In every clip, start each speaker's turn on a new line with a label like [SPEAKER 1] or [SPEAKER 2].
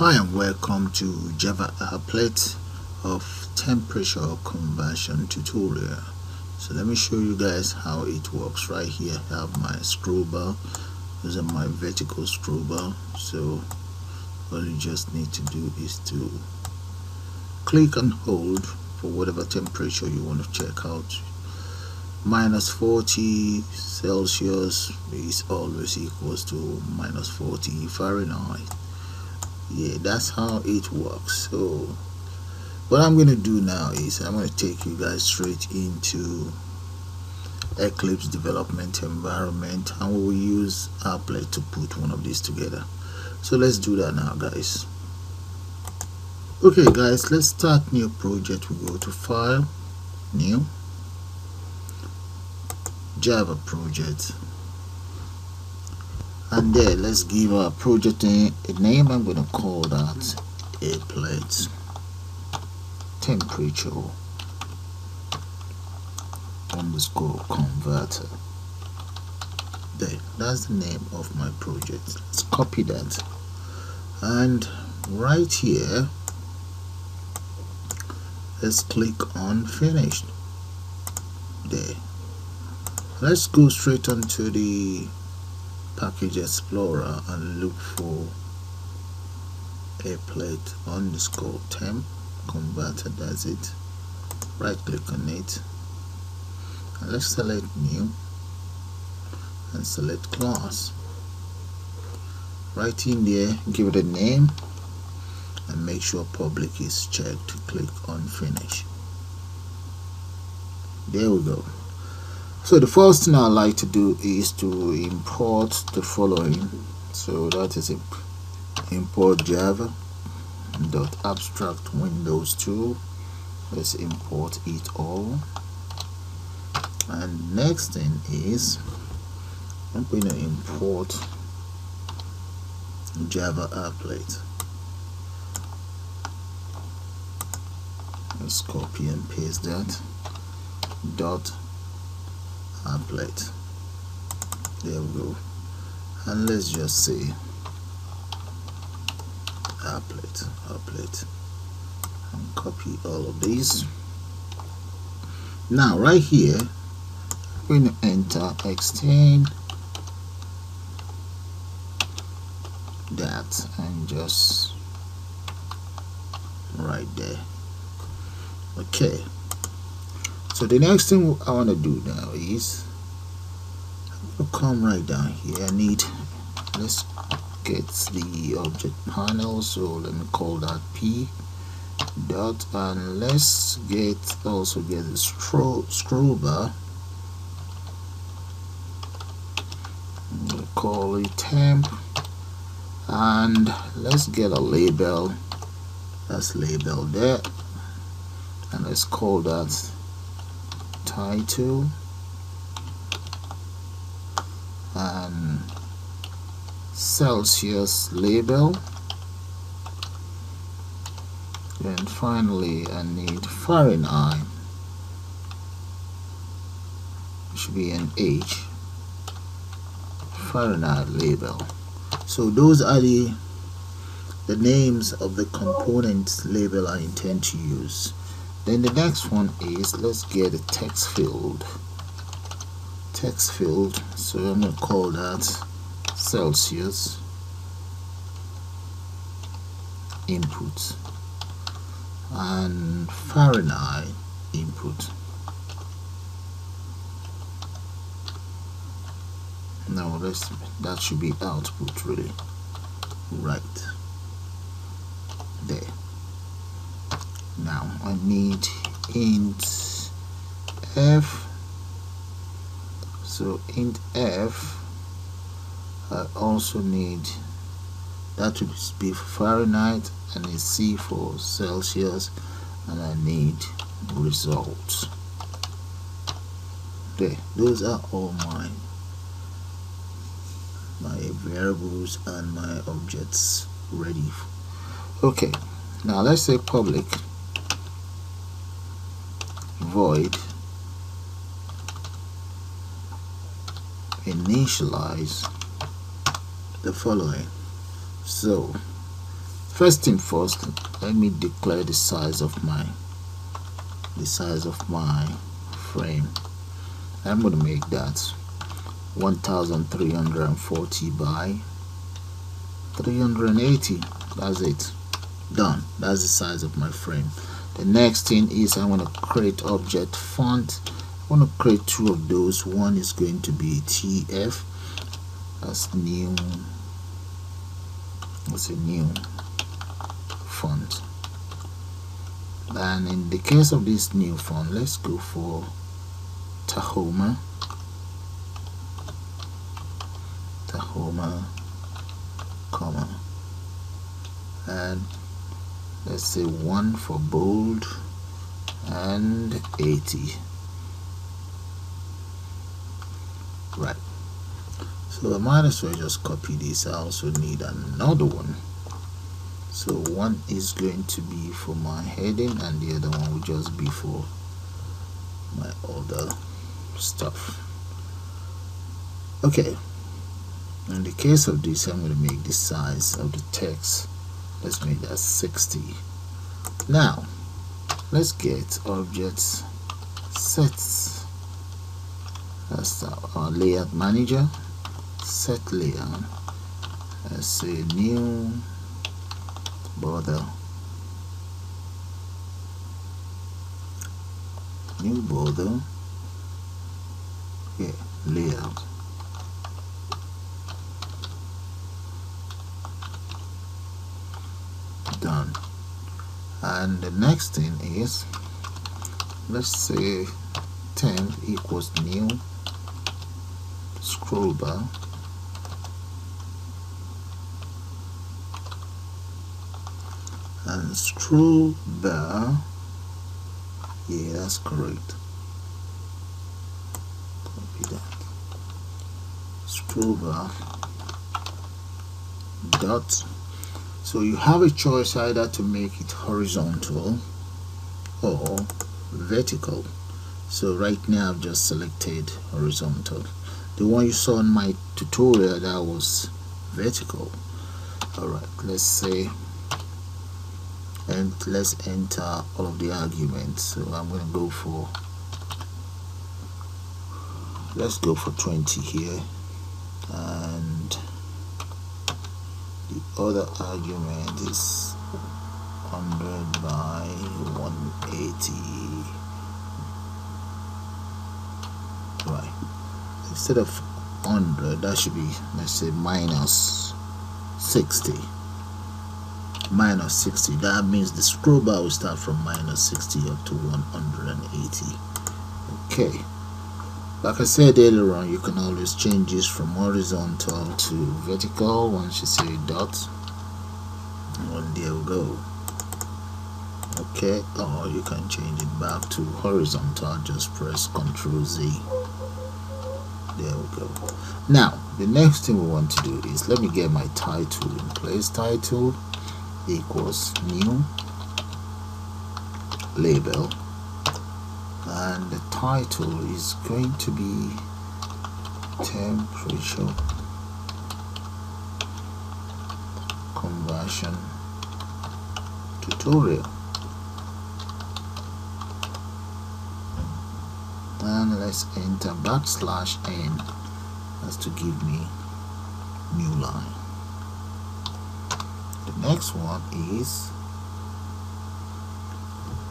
[SPEAKER 1] Hi and welcome to Java Applet of temperature conversion tutorial. So let me show you guys how it works. Right here I have my scroll bar. These are my vertical scroll bar. So all you just need to do is to click and hold for whatever temperature you want to check out. Minus 40 Celsius is always equals to minus 40 Fahrenheit. Yeah, that's how it works. So what I'm going to do now is I'm going to take you guys straight into Eclipse development environment, and we will use Applet to put one of these together. So let's do that now, guys. Okay guys, let's start new project. We go to file, new, Java project, and there let's give our project a name. I'm going to call that Applet temperature underscore converter. There, that's the name of my project. Let's copy that, and right here let's click on finish. There, let's go straight onto the package explorer and look for Applet underscore temp converter. That's it. Right click on it and let's select new and select class. Right in there, give it a name and make sure public is checked. Click on finish. There we go. So the first thing I like to do is to import the following. So that is import Java .abstract Windows 2. Let's import it all. And next thing is I'm going to import Java Applet. Let's copy and paste that .applet. There we go. And let's just say applet and copy all of these. Now right here I'm going to enter extend that and just right there. Okay, so the next thing I want to do now is I'm going to come right down here. I need, let's get the object panel, so let me call that P dot, and let's also get the scroll bar. I'm going to call it temp, and let's get a label. That's label there, and let's call that title, and Celsius label, and finally I need Fahrenheit. It should be an H, Fahrenheit label. So those are the names of the components label I intend to use. Then the next one is let's get a text field. So I'm going to call that Celsius input and Fahrenheit input. No, that should be output, really. Right there. Now I need int f. So int f, I also need that to be for Fahrenheit, and a C for Celsius, and I need results. There, those are all my variables and my objects ready. Okay, now let's say public void initialize the following. So First thing first, let me declare the size of my frame. I'm going to make that 1340 by 380. That's it. Done. That's the size of my frame. The next thing is I'm going to create object font. I want to create two of those. One is going to be TF. That's new. That's a new font. And in the case of this new font, let's go for Tahoma, comma, and let's say 1 for bold and 80. Right. So I might as well just copy this. I also need another one. So one is going to be for my heading and the other one will just be for my other stuff. Okay, in the case of this, I'm going to make the size of the text, let's make that 60. Now let's get objects sets. That's our layout manager. Set layout. Let's say new border, yeah, layout. Done. And the next thing is, let's say temp equals new scroll bar, and scroll bar, yeah, that's correct. Copy that. Scroll bar dot. So you have a choice either to make it horizontal or vertical. So right now I've just selected horizontal. The one you saw in my tutorial, that was vertical. Alright, let's say, and let's enter all of the arguments. So I'm going to go for, let's go for 20 here, and the other argument is 100 by 180. Right, instead of 100, that should be, let's say, minus 60. Minus 60, that means the scroll bar will start from minus 60 up to 180. Okay, like I said earlier on, you can always change this from horizontal to vertical once you say dot, and there we go. Okay, or you can change it back to horizontal, just press Ctrl Z. There we go. Now the next thing we want to do is, let me get my title in place. Title equals new label, and the title is going to be temperature conversion tutorial, and let's enter \n. That's to give me new line. The next one is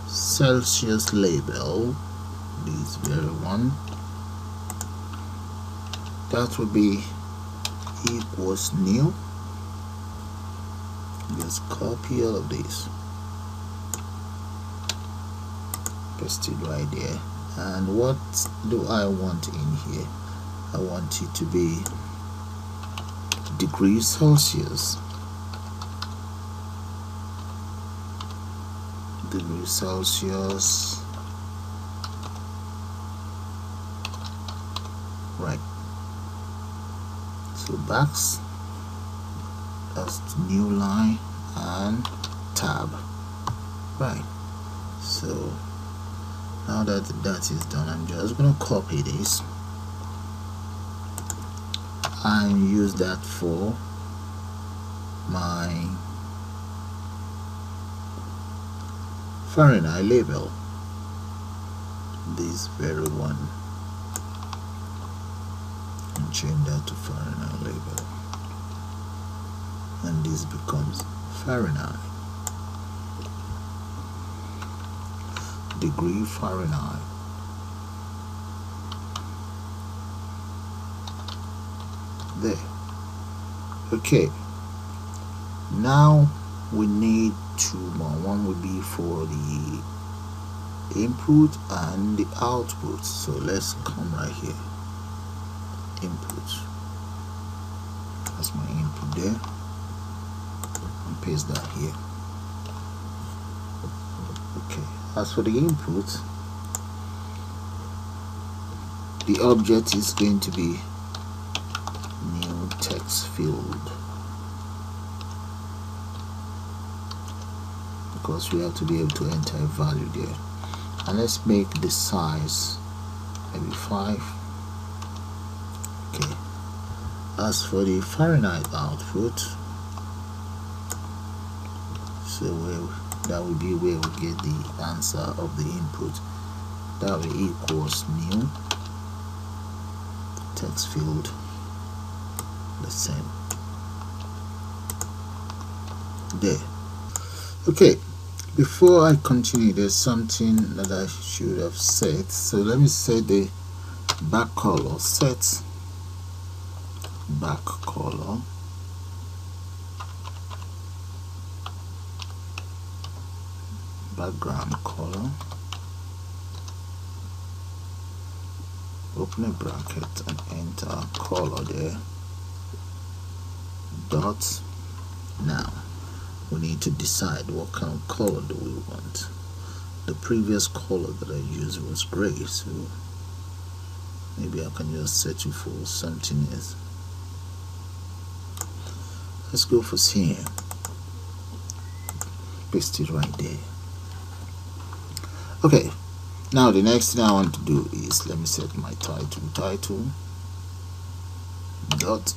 [SPEAKER 1] Celsius label, this very one, that will be equals new. Just copy all of this, paste it right there. And what do I want in here? I want it to be degrees Celsius. Degrees Celsius. Right. So backs, that's new line, and tab. Right. So now that that is done, I'm just gonna copy this and use that for my Fahrenheit label, this very one, and change that to Fahrenheit label, and this becomes Fahrenheit, degree Fahrenheit. There. Okay, now we need two more. One will be for the input and the output. So let's come right here, input, that's my input there, and paste that here. Okay, as for the input, the object is going to be new text field, because we have to be able to enter a value there. And let's make the size maybe 5. Okay, as for the Fahrenheit output, so that will be where we get the answer of the input. That will equals new text field, the same there. Okay, before I continue, there's something that I should have set. So let me set the back color. Set back color, background color, open a bracket and enter color there, dot. Now we need to decide what kind of color do we want. The previous color that I used was gray, so maybe I can just settle for something else. Let's go for cyan. Paste it right there. Okay, now the next thing I want to do is, let me set my title dot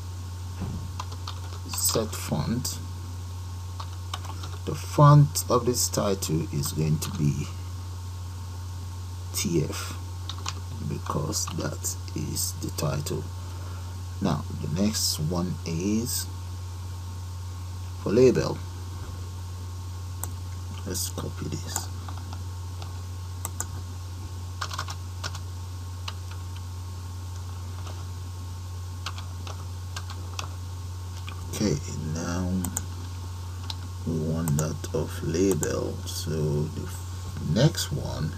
[SPEAKER 1] set font. The font of this title is going to be TF, because that is the title. Now the next one is for label. Let's copy this. Okay, now we want that of label. So the next one,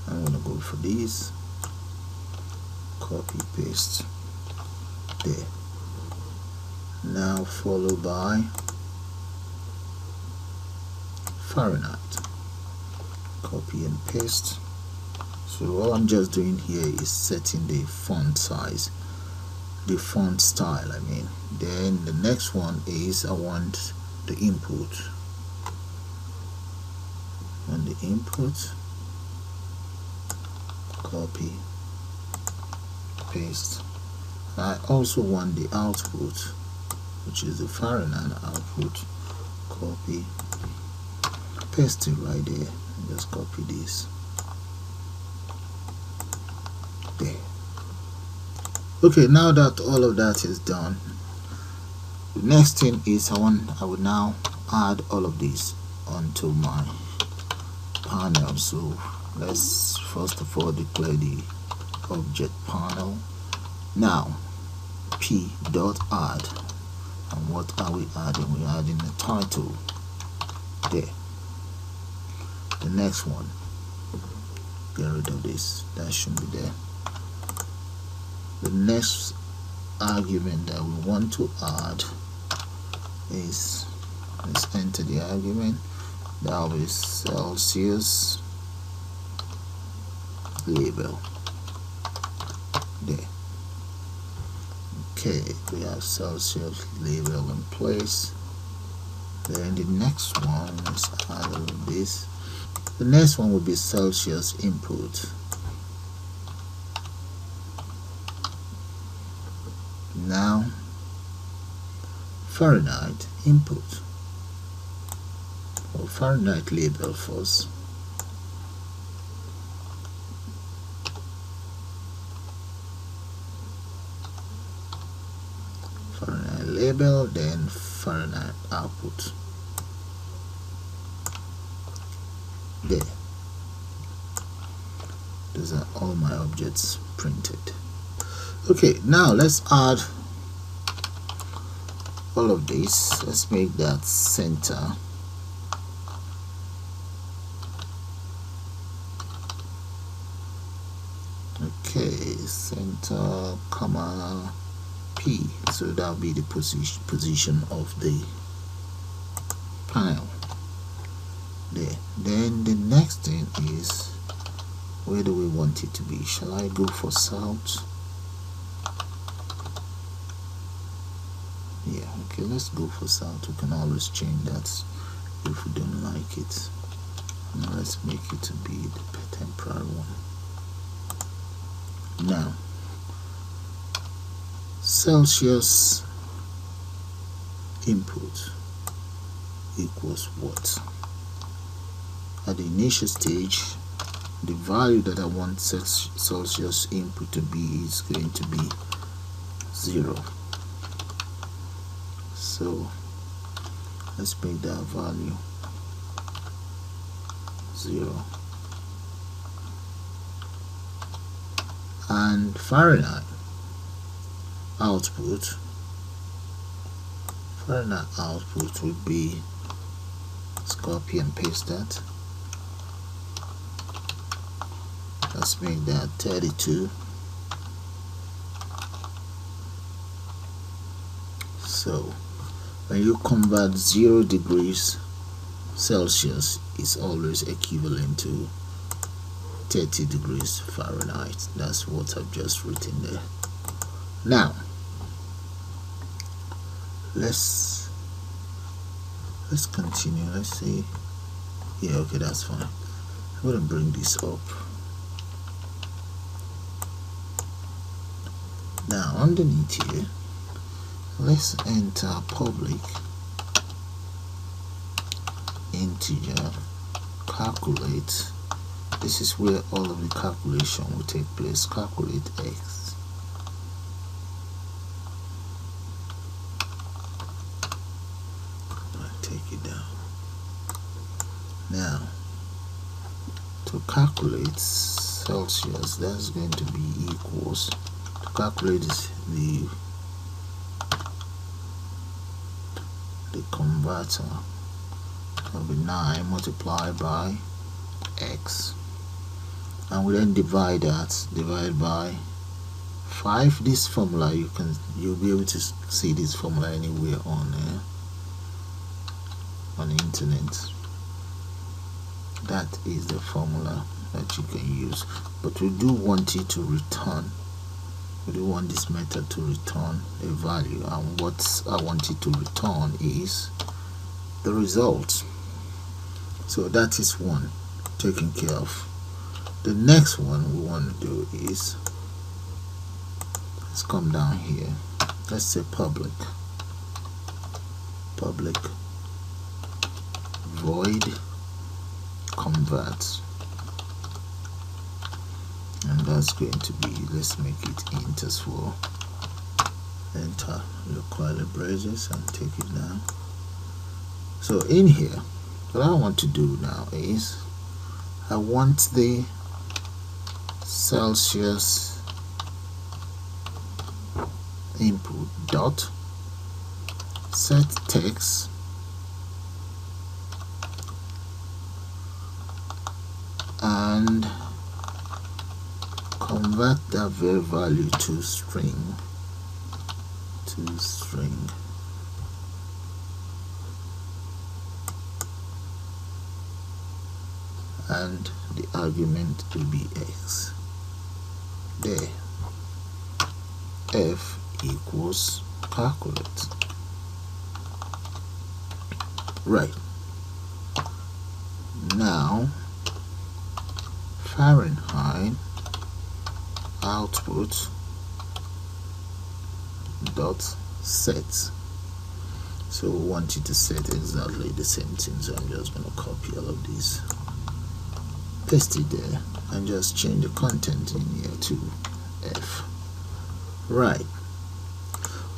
[SPEAKER 1] I'm gonna go for this, copy paste there. Now followed by Fahrenheit, copy and paste. So all I'm just doing here is setting the font size, the font style I mean. Then the next one is I want the input. On the input, copy, paste. I also want the output, which is the Fahrenheit output. Copy, paste it right there, and just copy this there. Okay, now that all of that is done, the next thing is I will now add all of this onto my panel. So let's first of all declare the object panel. Now p.add, and what are we adding? We're adding the title there. The next one, get rid of this, that shouldn't be there. The next argument that we want to add is, let's enter the argument, that will be Celsius label there. Okay, we have Celsius label in place. Then the next one, let's add all of this. The next one will be Celsius input. Now Fahrenheit input, or Fahrenheit label first. label, then Fahrenheit output. There. Those are all my objects printed. Okay, now let's add all of this. Let's make that center. Okay, center, comma, P. So that'll be the position of the panel. There. Then the next thing is, where do we want it to be? Shall I go for south? Yeah, okay, let's go for south. We can always change that if we don't like it. Now let's make it to be the temporary one. Now, Celsius input equals what? At the initial stage, the value that I want Celsius input to be is going to be 0. So let's make that value 0. And Fahrenheit output would be, let's copy and paste that. Let's make that 32. So when you convert 0 degrees Celsius, is always equivalent to 30 degrees Fahrenheit. That's what I've just written there. Now let's continue. Let's see. Yeah, okay, that's fine. I'm gonna bring this up. Now underneath here, let's enter public integer calculate. This is where all of the calculation will take place. Calculate x. I'll take it down. Now to calculate Celsius, that's going to be equals, to calculate the converter will be 9 multiplied by x, and we then divide by 5. This formula, you'll be able to see this formula anywhere on the internet. That is the formula that you can use, but we do want it to return. We do want this method to return a value, and what I want it to return is the result. So that is one taken care of. The next one we want to do is, let's come down here, let's say public void convert, and that's going to be, let's make it int as well. Enter your curly braces and take it down. So in here, what I want to do now is, I want the Celsius input dot set text and convert that very value to string. And the argument will be x. There. F equals calculate. Right. Now Fahrenheit output dot set. So we want you to set exactly the same thing, so I'm just going to copy all of these, paste it there, and just change the content in here to F. Right.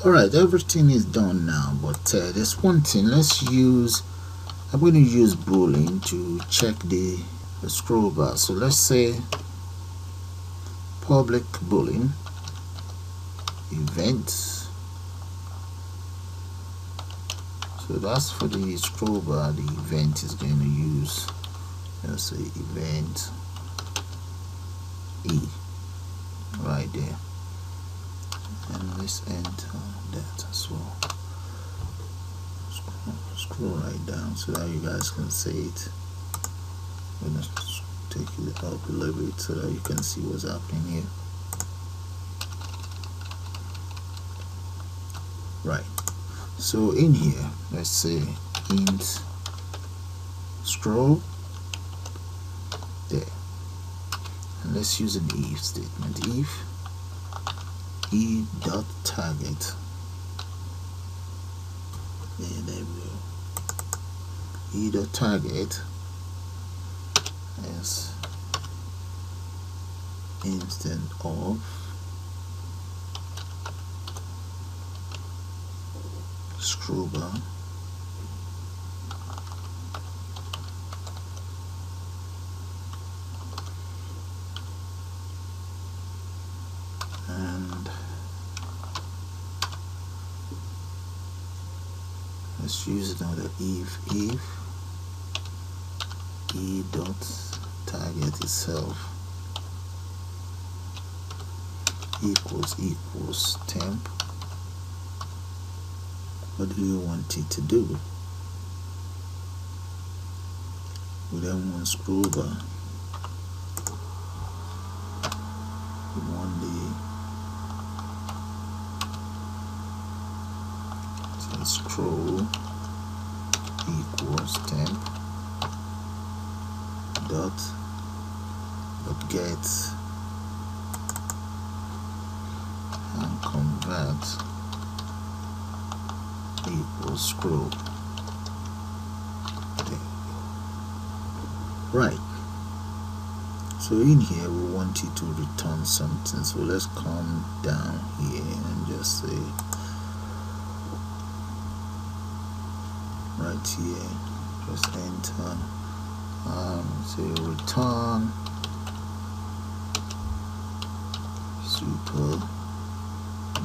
[SPEAKER 1] Alright, everything is done now, but there's one thing. I'm going to use boolean to check the scroll bar. So let's say public boolean events. So that's for the scroll bar. The event is going to use, let's say, event E right there, and let's enter that as well. Scroll right down so that you guys can see it. I'm gonna take it up a little bit so that you can see what's happening here. Right, so in here, let's say int scroll there, and let's use an if statement. If e dot target, there we go, e dot target is instead of scroll bar and let's use another if e dot target itself equals temp. What do you want it to do? We then want scroll bar. We want the scroll equals temp dot get and convert equals scroll. There. Right, so in here we want it to return something, so let's come down here and just say right here, press enter, say return super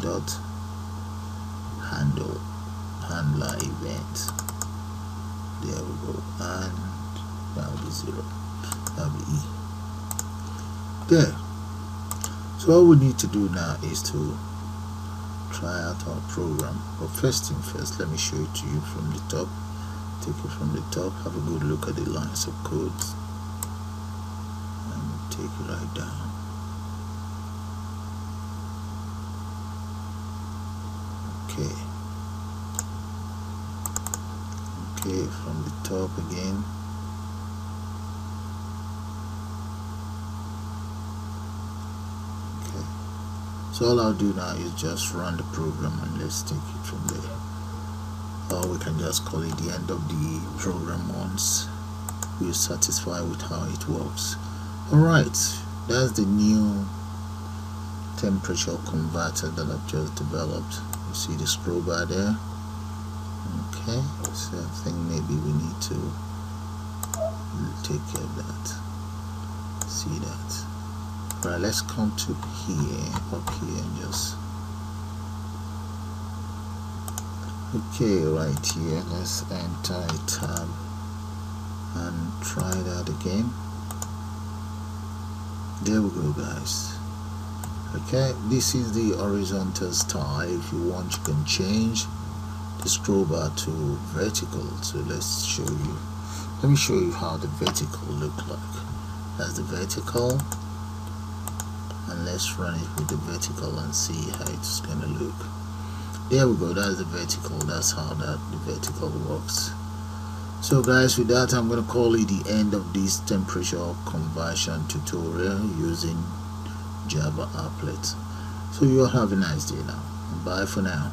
[SPEAKER 1] dot handler event. There we go, and that'll be 0, that'll be E there. So all we need to do now is to try out our program, but first thing first, let me show it to you from the top. Take it from the top, have a good look at the lines of code, and take it right down. Okay, from the top again. Okay, so all I'll do now is just run the program and let's take it from there. Or we can just call it the end of the program once we're satisfied with how it works. Alright, that's the new temperature converter that I've just developed. You see the scroll bar there? Okay, so I think maybe we need to take care of that. See that? Right, let's come to here, up here, and just okay, right here, let's enter a tab and try that again. There we go, guys. Okay, this is the horizontal style. If you want, you can change the scroll bar to vertical. So let's show you, let me show you how the vertical look like. That's the vertical, and let's run it with the vertical and see how it's gonna look. There we go, that's the vertical. That's how the vertical works. So guys, with that, I'm gonna call it the end of this temperature conversion tutorial using Java Applet. So you all have a nice day now. Bye for now.